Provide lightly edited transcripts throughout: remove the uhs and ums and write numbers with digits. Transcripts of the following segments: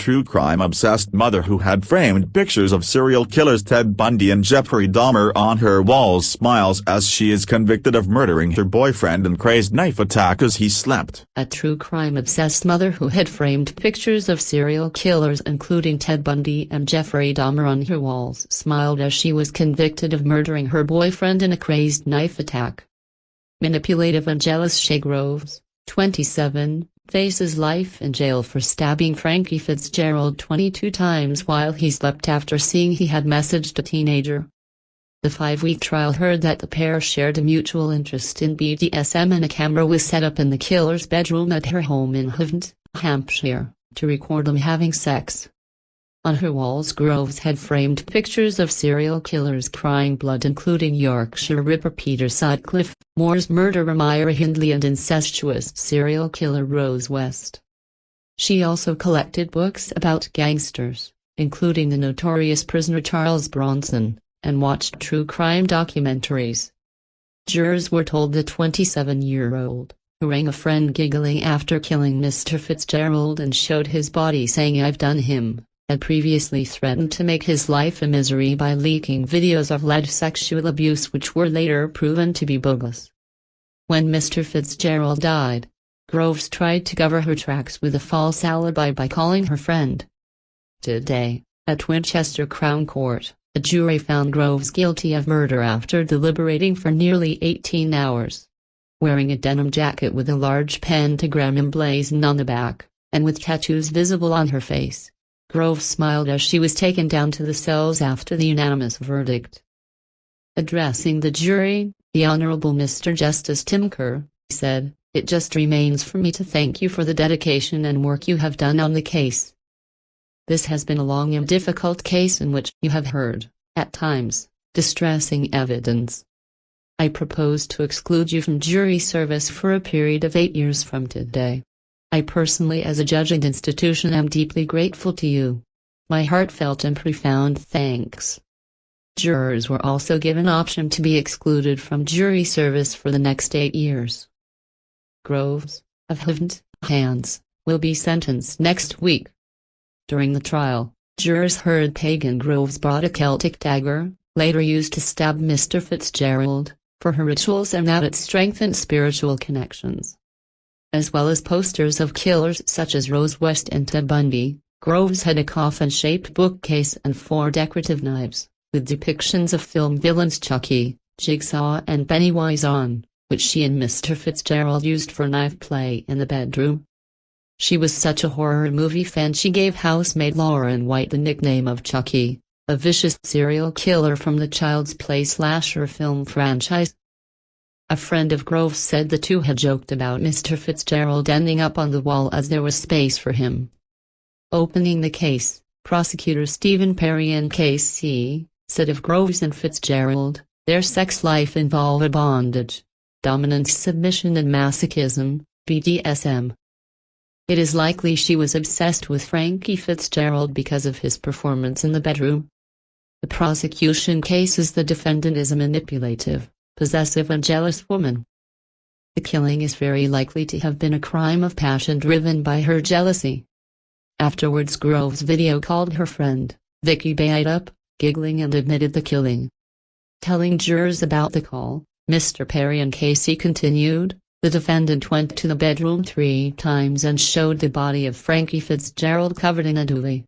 true crime-obsessed mother who had framed pictures of serial killers Ted Bundy and Jeffrey Dahmer on her walls smiles as she is convicted of murdering her boyfriend in crazed knife attack as he slept. A true crime-obsessed mother who had framed pictures of serial killers including Ted Bundy and Jeffrey Dahmer on her walls smiled as she was convicted of murdering her boyfriend in a crazed knife attack. Manipulative and jealous Shaye Groves, 27, faces life in jail for stabbing Frankie Fitzgerald 22 times while he slept after seeing he had messaged a teenager. The 5-week trial heard that the pair shared a mutual interest in BDSM and a camera was set up in the killer's bedroom at her home in Havant, Hampshire, to record them having sex. On her walls Groves had framed pictures of serial killers crying blood including Yorkshire Ripper Peter Sutcliffe, Moors murderer Myra Hindley and incestuous serial killer Rose West. She also collected books about gangsters, including the notorious prisoner Charles Bronson, and watched true crime documentaries. Jurors were told the 27-year-old, who rang a friend giggling after killing Mr. Fitzgerald and showed his body saying "I've done him," had previously threatened to make his life a misery by leaking videos of alleged sexual abuse which were later proven to be bogus. When Mr. Fitzgerald died, Groves tried to cover her tracks with a false alibi by calling her friend. Today, at Winchester Crown Court, a jury found Groves guilty of murder after deliberating for nearly 18 hours. Wearing a denim jacket with a large pentagram emblazoned on the back, and with tattoos visible on her face, Groves smiled as she was taken down to the cells after the unanimous verdict. Addressing the jury, the Honorable Mr. Justice Tim Kerr said, "It just remains for me to thank you for the dedication and work you have done on the case. This has been a long and difficult case in which you have heard, at times, distressing evidence. I propose to exclude you from jury service for a period of 8 years from today. I personally as a judge and institution am deeply grateful to you. My heartfelt and profound thanks." Jurors were also given option to be excluded from jury service for the next 8 years. Groves, of Havant, Hands, will be sentenced next week. During the trial, jurors heard Pagan Groves brought a Celtic dagger, later used to stab Mr. Fitzgerald, for her rituals and that it strengthened spiritual connections. As well as posters of killers such as Rose West and Ted Bundy, Groves had a coffin-shaped bookcase and 4 decorative knives, with depictions of film villains Chucky, Jigsaw and Pennywise on, which she and Mr. Fitzgerald used for knife play in the bedroom. She was such a horror movie fan she gave housemaid Lauren White the nickname of Chucky, a vicious serial killer from the Child's Play slasher film franchise. A friend of Groves said the two had joked about Mr. Fitzgerald ending up on the wall as there was space for him. Opening the case, prosecutor Stephen Perry NKC, said of Groves and Fitzgerald, their sex life involved bondage, dominance, submission and masochism, BDSM. It is likely she was obsessed with Frankie Fitzgerald because of his performance in the bedroom. The prosecution cases the defendant is a manipulative, possessive and jealous woman. The killing is very likely to have been a crime of passion driven by her jealousy. Afterwards Groves video called her friend, Vicky Bayup, giggling and admitted the killing. Telling jurors about the call, Mr. Perry and Casey continued, the defendant went to the bedroom 3 times and showed the body of Frankie Fitzgerald covered in a duvet.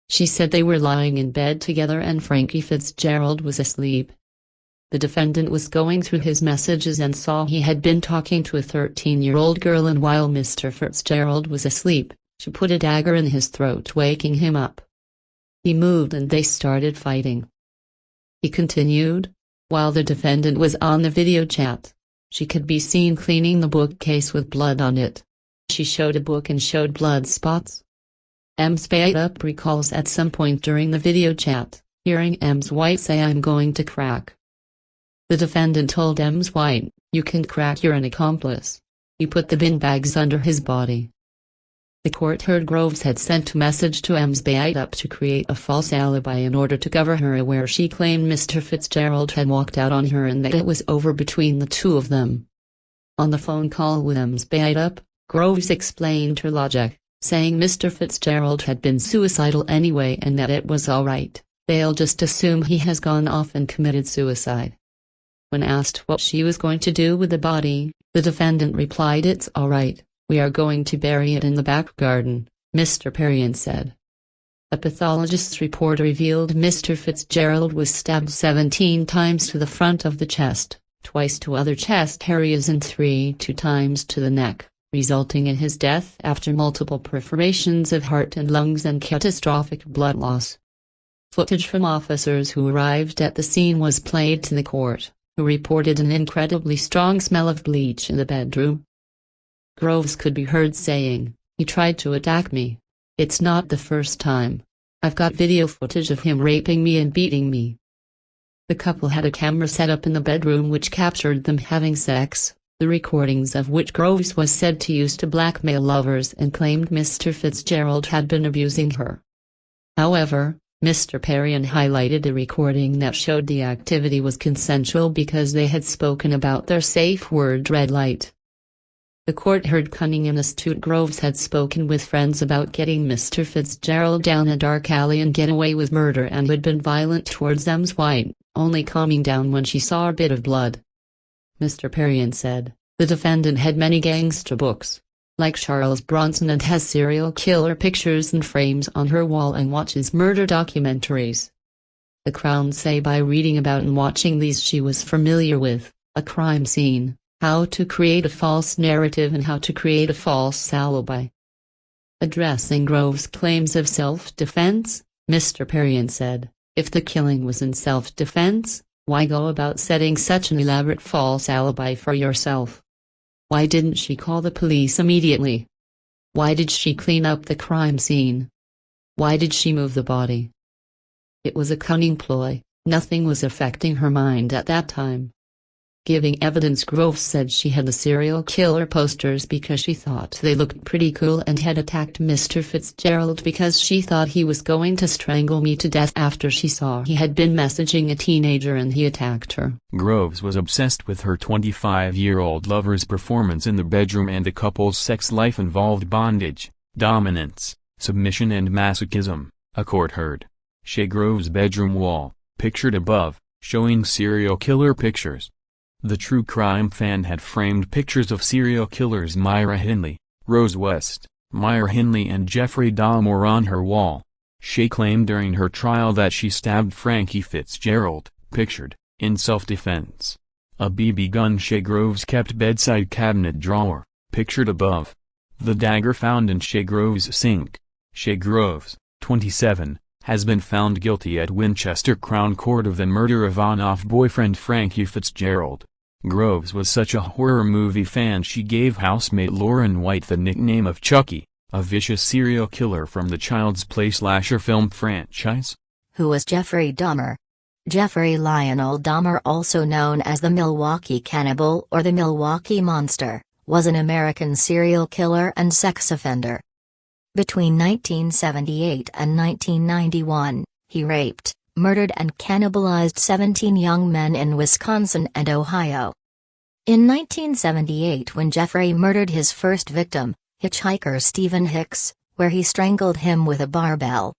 She said they were lying in bed together and Frankie Fitzgerald was asleep. The defendant was going through his messages and saw he had been talking to a 13-year-old girl, and while Mr. Fitzgerald was asleep, she put a dagger in his throat, waking him up. He moved and they started fighting. He continued, while the defendant was on the video chat, she could be seen cleaning the bookcase with blood on it. She showed a book and showed blood spots. Ms. Bayup recalls at some point during the video chat, hearing Ms. White say, "I'm going to crack." The defendant told Ms. White, "You can crack, you're an accomplice." He put the bin bags under his body. The court heard Groves had sent a message to Ms. Bayup to create a false alibi in order to cover her, where she claimed Mr. Fitzgerald had walked out on her and that it was over between the two of them. On the phone call with Ms. Bayup, Groves explained her logic, saying Mr. Fitzgerald had been suicidal anyway and that it was alright, they'll just assume he has gone off and committed suicide. When asked what she was going to do with the body, the defendant replied, "It's alright, we are going to bury it in the back garden," Mr. Perrin said. A pathologist's report revealed Mr. Fitzgerald was stabbed 17 times to the front of the chest, twice to other chest areas and 2 times to the neck, resulting in his death after multiple perforations of heart and lungs and catastrophic blood loss. Footage from officers who arrived at the scene was played to the court, who reported an incredibly strong smell of bleach in the bedroom. Groves could be heard saying, "He tried to attack me. It's not the first time. I've got video footage of him raping me and beating me." The couple had a camera set up in the bedroom which captured them having sex, the recordings of which Groves was said to use to blackmail lovers and claimed Mr. Fitzgerald had been abusing her. However, Mr. Perrin highlighted a recording that showed the activity was consensual because they had spoken about their safe word "red light." The court heard cunning and astute Groves had spoken with friends about getting Mr. Fitzgerald down a dark alley and get away with murder and had been violent towards them's white, only calming down when she saw a bit of blood. Mr. Perrin said, the defendant had many gangster books, like Charles Bronson, and has serial killer pictures and frames on her wall and watches murder documentaries. The Crown say by reading about and watching these she was familiar with a crime scene, how to create a false narrative and how to create a false alibi. Addressing Groves' claims of self-defense, Mr. Perrin said, "If the killing was in self-defense, why go about setting such an elaborate false alibi for yourself? Why didn't she call the police immediately? Why did she clean up the crime scene? Why did she move the body? It was a cunning ploy, nothing was affecting her mind at that time." Giving evidence, Groves said she had the serial killer posters because she thought they looked pretty cool and had attacked Mr. Fitzgerald because she thought he was going to strangle me to death after she saw he had been messaging a teenager and he attacked her. Groves was obsessed with her 25-year-old lover's performance in the bedroom, and the couple's sex life involved bondage, dominance, submission and masochism, a court heard. Shaye Groves' bedroom wall, pictured above, showing serial killer pictures. The true crime fan had framed pictures of serial killers Myra Hindley, Rose West, Myra Hindley and Jeffrey Dahmer on her wall. Shaye claimed during her trial that she stabbed Frankie Fitzgerald, pictured, in self-defense. A BB gun Shaye Groves kept bedside cabinet drawer, pictured above. The dagger found in Shaye Groves' sink. Shaye Groves, 27, has been found guilty at Winchester Crown Court of the murder of on-off boyfriend Frankie Fitzgerald. Groves was such a horror movie fan she gave housemate Lauren White the nickname of Chucky, a vicious serial killer from the Child's Play slasher film franchise. Who was Jeffrey Dahmer? Jeffrey Lionel Dahmer, also known as the Milwaukee Cannibal or the Milwaukee Monster, was an American serial killer and sex offender. Between 1978 and 1991, he raped, murdered and cannibalized 17 young men in Wisconsin and Ohio. In 1978, when Jeffrey murdered his first victim, hitchhiker Stephen Hicks, where he strangled him with a barbell.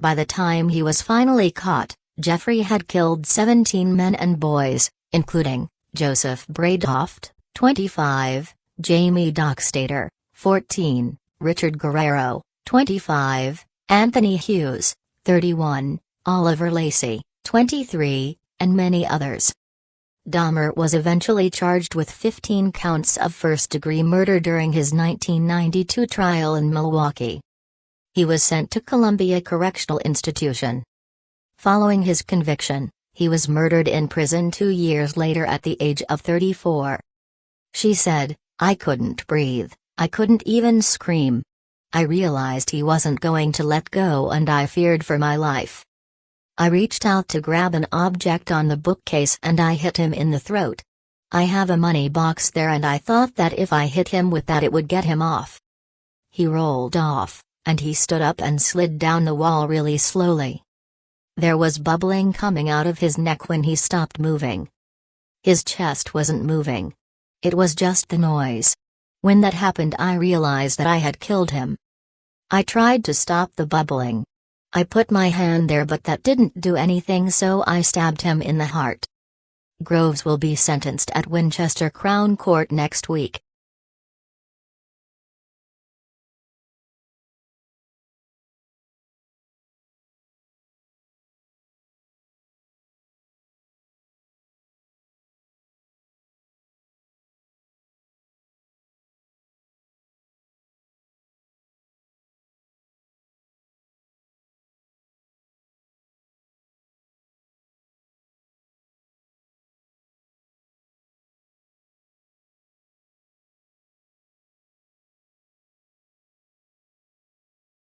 By the time he was finally caught, Jeffrey had killed 17 men and boys, including Joseph Bradehoft, 25, Jamie Dockstader, 14, Richard Guerrero, 25, Anthony Hughes, 31, Oliver Lacey, 23, and many others. Dahmer was eventually charged with 15 counts of first-degree murder during his 1992 trial in Milwaukee. He was sent to Columbia Correctional Institution. Following his conviction, he was murdered in prison 2 years later at the age of 34. She said, "I couldn't breathe, I couldn't even scream. I realized he wasn't going to let go and I feared for my life. I reached out to grab an object on the bookcase and I hit him in the throat. I have a money box there and I thought that if I hit him with that it would get him off." He rolled off, and he stood up and slid down the wall really slowly. There was bubbling coming out of his neck when he stopped moving. His chest wasn't moving. It was just the noise. When that happened, I realized that I had killed him. I tried to stop the bubbling. I put my hand there, but that didn't do anything, so I stabbed him in the heart. Groves will be sentenced at Winchester Crown Court next week.